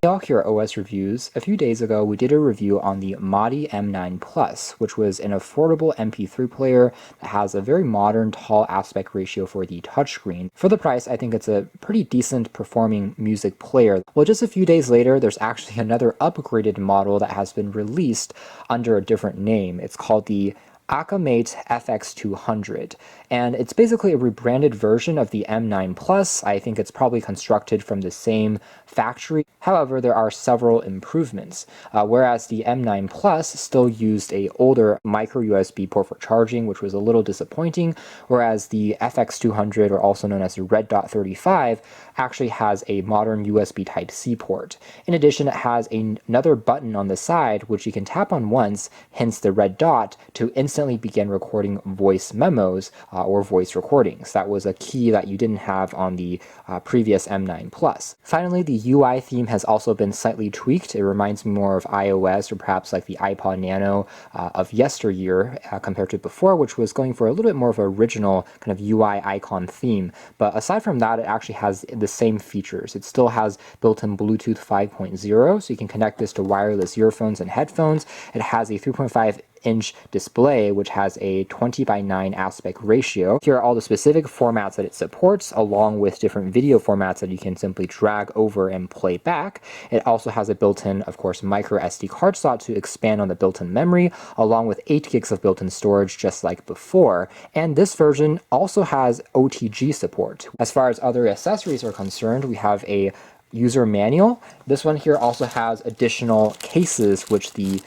Hey all, here at OS Reviews. A few days ago, we did a review on the Madi M9 Plus, which was an affordable MP3 player that has a very modern, tall aspect ratio for the touchscreen. For the price, I think it's a pretty decent performing music player. Well, just a few days later, there's actually another upgraded model that has been released under a different name. It's called the Akamate FX200, and it's basically a rebranded version of the M9 Plus. I think it's probably constructed from the same factory. However, there are several improvements. Whereas the M9 Plus still used a older micro USB port for charging, which was a little disappointing, whereas the FX200, or also known as the REDdot 35, actually has a modern USB Type-C port. In addition, it has another button on the side which you can tap on once, hence the red dot, to instantly begin recording voice memos or voice recordings. That was a key that you didn't have on the previous M9 Plus. Finally, the UI theme has also been slightly tweaked. It reminds me more of iOS or perhaps like the iPod Nano of yesteryear compared to before, which was going for a little bit more of an original kind of UI icon theme. But aside from that, it actually has the same features. It still has built-in Bluetooth 5.0, so you can connect this to wireless earphones and headphones. It has a 3.5-inch display, which has a 20:9 aspect ratio. Here are all the specific formats that it supports, along with different video formats that you can simply drag over and play back. It also has a built-in, of course, micro SD card slot to expand on the built-in memory, along with 8 gigs of built-in storage, just like before. And this version also has OTG support. As far as other accessories are concerned, we have a user manual. This one here also has additional cases which the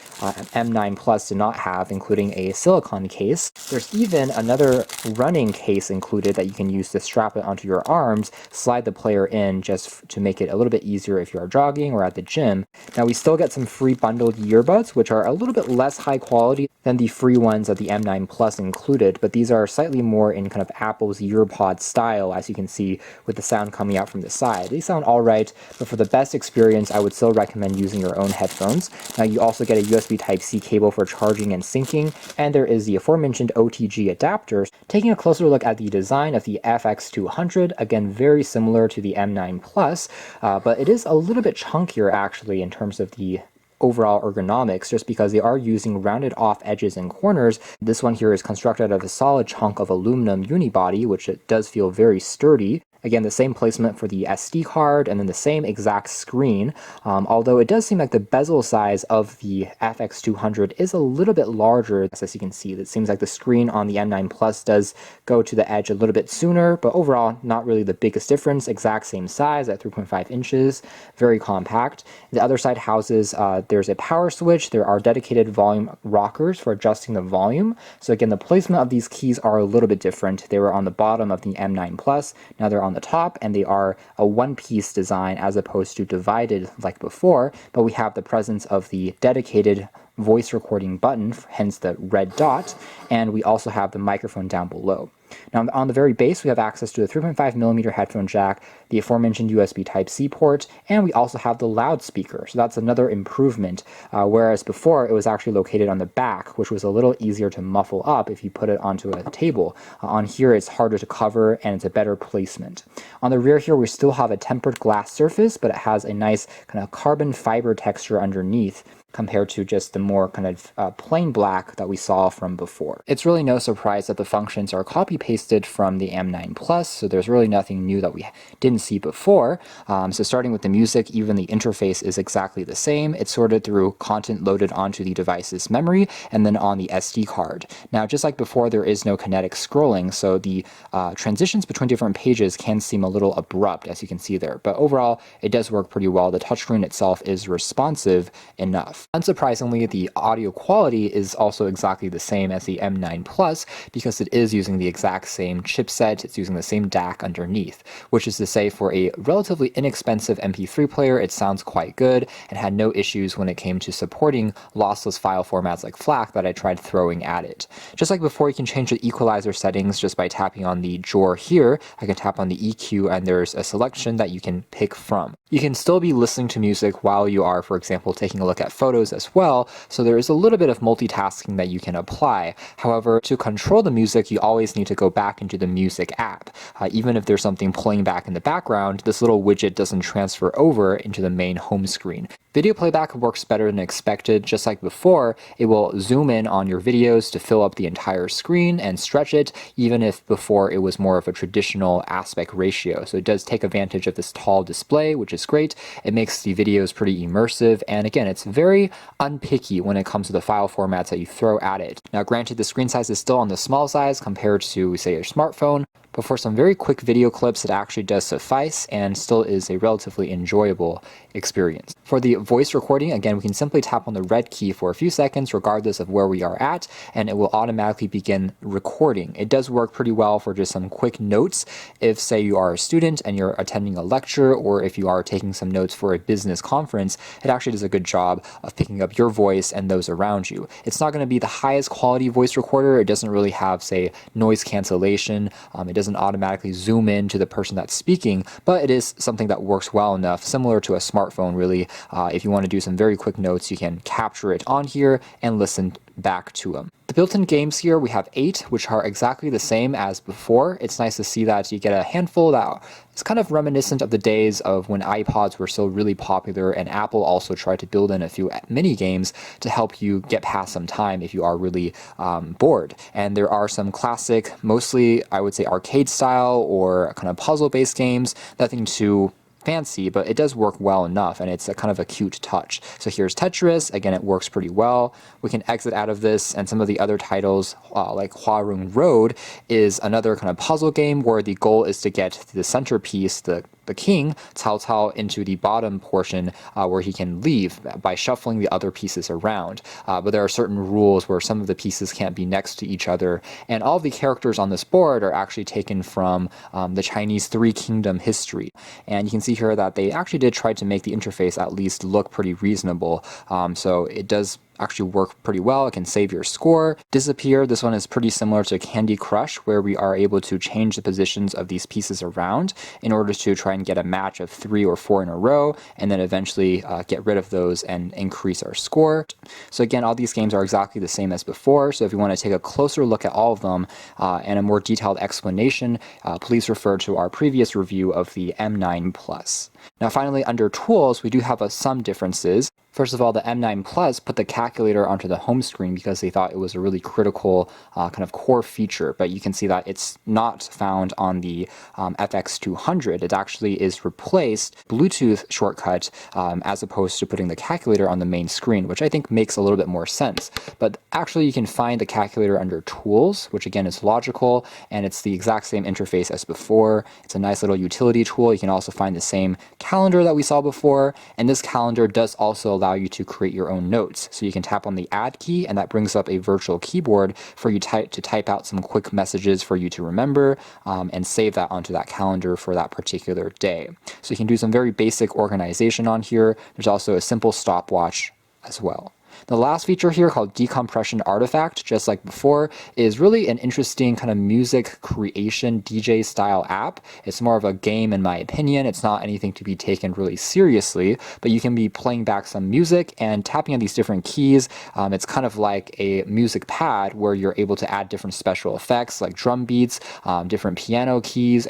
M9 Plus did not have, including a silicone case. There's even another running case included that you can use to strap it onto your arms, slide the player in just to make it a little bit easier if you are jogging or at the gym. Now we still get some free bundled earbuds, which are a little bit less high quality than the free ones that the M9 Plus included, but these are slightly more in kind of Apple's EarPod style, as you can see with the sound coming out from the side. They sound alright, but for the best experience, I would still recommend using your own headphones. Now you also get a USB Type-C cable for charging and syncing, and there is the aforementioned OTG adapter. Taking a closer look at the design of the FX200, again very similar to the M9 Plus, but it is a little bit chunkier actually in terms of the overall ergonomics, just because they are using rounded off edges and corners. This one here is constructed out of a solid chunk of aluminum unibody, which it does feel very sturdy. Again, the same placement for the SD card, and then the same exact screen, although it does seem like the bezel size of the FX200 is a little bit larger. As you can see, it seems like the screen on the M9 Plus does go to the edge a little bit sooner, but overall, not really the biggest difference. Exact same size at 3.5 inches, very compact. The other side houses, there's a power switch. There are dedicated volume rockers for adjusting the volume. So again, the placement of these keys are a little bit different. They were on the bottom of the M9 Plus. Now they're on the top, and they are a one-piece design as opposed to divided like before, but we have the presence of the dedicated voice recording button, hence the red dot, and we also have the microphone down below. Now on the very base, we have access to a 3.5mm headphone jack, the aforementioned USB Type-C port, and we also have the loudspeaker. So that's another improvement, whereas before it was actually located on the back, which was a little easier to muffle up if you put it onto a table. On here, it's harder to cover, and it's a better placement. On the rear here, we still have a tempered glass surface, but it has a nice kind of carbon fiber texture underneath, compared to just the more kind of plain black that we saw from before. It's really no surprise that the functions are copy-pasted from the M9 Plus, so there's really nothing new that we didn't see before. So starting with the music, even the interface is exactly the same. It's sorted through content loaded onto the device's memory and then on the SD card. Now, just like before, there is no kinetic scrolling, so the transitions between different pages can seem a little abrupt, as you can see there. But overall, it does work pretty well. The touchscreen itself is responsive enough. Unsurprisingly, the audio quality is also exactly the same as the M9 Plus, because it is using the exact same chipset. It's using the same DAC underneath, which is to say for a relatively inexpensive MP3 player, it sounds quite good and had no issues when it came to supporting lossless file formats like FLAC that I tried throwing at it. Just like before, you can change the equalizer settings just by tapping on the drawer here. I can tap on the EQ, and there's a selection that you can pick from. You can still be listening to music while you are, for example, taking a look at photos photos as well, so there is a little bit of multitasking that you can apply. However, to control the music, you always need to go back into the music app. Even if there's something playing back in the background, this little widget doesn't transfer over into the main home screen. Video playback works better than expected. Just like before, it will zoom in on your videos to fill up the entire screen and stretch it, even if before it was more of a traditional aspect ratio. So it does take advantage of this tall display, which is great. It makes the videos pretty immersive, and again, it's very unpicky when it comes to the file formats that you throw at it. Now granted, the screen size is still on the small size compared to, say, a smartphone, but for some very quick video clips, it actually does suffice and still is a relatively enjoyable experience. For the voice recording, again, we can simply tap on the red key for a few seconds regardless of where we are at, and it will automatically begin recording. It does work pretty well for just some quick notes. If, say, you are a student and you're attending a lecture, or if you are taking some notes for a business conference, it actually does a good job of picking up your voice and those around you. It's not going to be the highest quality voice recorder. It doesn't really have, say, noise cancellation. It doesn't automatically zoom in to the person that's speaking, but it is something that works well enough, similar to a smartphone really. If you want to do some very quick notes, you can capture it on here and listen back to them. The built-in games here, we have 8, which are exactly the same as before. It's nice to see that you get a handful that is kind of reminiscent of the days of when iPods were still really popular, and Apple also tried to build in a few mini games to help you get past some time if you are really bored. And there are some classic, mostly I would say arcade style or kind of puzzle-based games, nothing too fancy, but it does work well enough, and it's a kind of a cute touch. So here's Tetris. Again, it works pretty well. We can exit out of this, and some of the other titles like Huarong Road is another kind of puzzle game where the goal is to get the centerpiece, the king, Cao Cao, into the bottom portion where he can leave by shuffling the other pieces around. But there are certain rules where some of the pieces can't be next to each other, and all of the characters on this board are actually taken from the Chinese Three Kingdom history. And you can see here that they actually did try to make the interface at least look pretty reasonable. So it does actually work pretty well. It can save your score. Disappear, this one is pretty similar to Candy Crush, where we are able to change the positions of these pieces around in order to try and get a match of 3 or 4 in a row, and then eventually get rid of those and increase our score. So again, all these games are exactly the same as before, so if you want to take a closer look at all of them and a more detailed explanation, please refer to our previous review of the M9 Plus. Now finally, under Tools, we do have some differences. First of all, the M9 Plus put the calculator onto the home screen because they thought it was a really critical kind of core feature, but you can see that it's not found on the FX200. It actually is replaced Bluetooth shortcut as opposed to putting the calculator on the main screen, which I think makes a little bit more sense. But actually you can find the calculator under Tools, which again is logical, and it's the exact same interface as before. It's a nice little utility tool. You can also find the same calendar that we saw before, and this calendar does also allow you to create your own notes. So you can tap on the Add key, and that brings up a virtual keyboard for you to type out some quick messages for you to remember and save that onto that calendar for that particular day. So you can do some very basic organization on here. There's also a simple stopwatch as well. The last feature here, called Decompression Artifact, just like before, is really an interesting kind of music creation DJ style app. It's more of a game in my opinion. It's not anything to be taken really seriously, but you can be playing back some music and tapping on these different keys. It's kind of like a music pad where you're able to add different special effects like drum beats, different piano keys.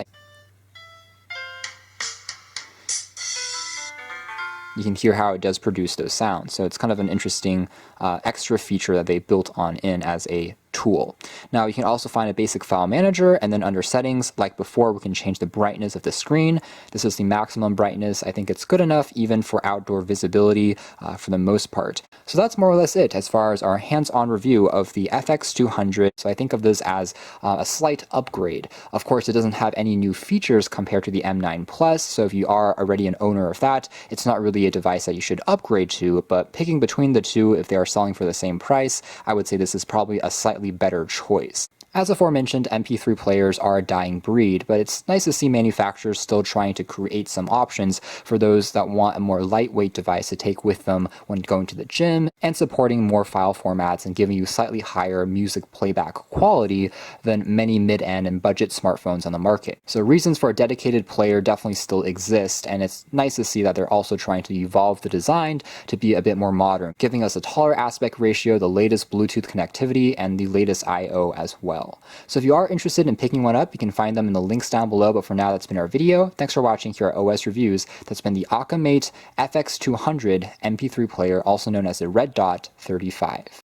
You can hear how it does produce those sounds. So it's kind of an interesting extra feature that they built on in as a tool. Now you can also find a basic file manager, and then under settings, like before, we can change the brightness of the screen. This is the maximum brightness. I think it's good enough even for outdoor visibility for the most part. So that's more or less it as far as our hands-on review of the FX200. So I think of this as a slight upgrade. Of course, it doesn't have any new features compared to the M9 Plus, so if you are already an owner of that, it's not really a device that you should upgrade to, but picking between the two, if they are selling for the same price, I would say this is probably a slightly better choice. As aforementioned, MP3 players are a dying breed, but it's nice to see manufacturers still trying to create some options for those that want a more lightweight device to take with them when going to the gym, and supporting more file formats and giving you slightly higher music playback quality than many mid-end and budget smartphones on the market. So reasons for a dedicated player definitely still exist, and it's nice to see that they're also trying to evolve the design to be a bit more modern, giving us a taller aspect ratio, the latest Bluetooth connectivity, and the latest I/O as well. So if you are interested in picking one up, you can find them in the links down below, but for now that's been our video. Thanks for watching here at OS Reviews. That's been the Akamate FX200 MP3 player, also known as the REDdot 35.